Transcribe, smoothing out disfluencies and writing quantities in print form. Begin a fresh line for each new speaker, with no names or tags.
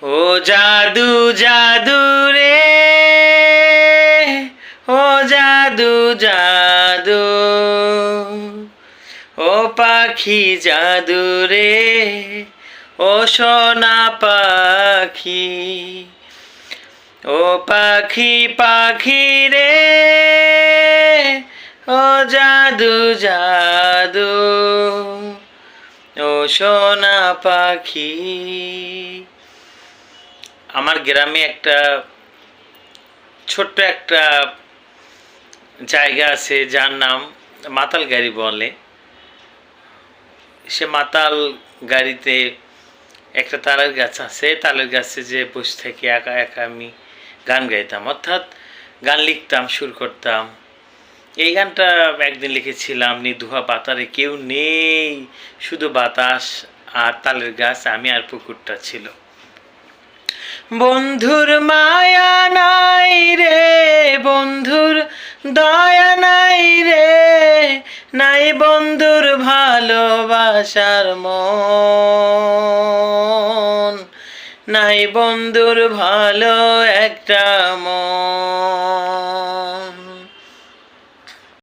ও জাদু জাদু রে, ও জাদু জাদু, ও পাখি জাদু রে, ও সোনা পাখি, ও পাখি পাখি রে, ও জাদু জাদু, ও সোনা পাখি। আমার গ্রামে একটা ছোট্ট একটা জায়গা আছে যার নাম মাতাল গাড়ি বলে। সে মাতাল গাড়িতে একটা তালের গাছ আছে, তালের গাছে যে বসে থেকে একা একা আমি গান গাইতাম, অর্থাৎ গান লিখতাম, সুর করতাম। এই গানটা একদিন লিখেছিলাম, নিধুয়া বাতারে কেউ নেই, শুধু বাতাস আর তালের গাছ, আমি আর পুকুরটা ছিল। বন্ধুর মায়া নাই রে, বন্ধুর দয়া নাই রে, নাই বন্ধুর ভালোবাসার মন, নাই বন্ধুর ভালো একটা মন।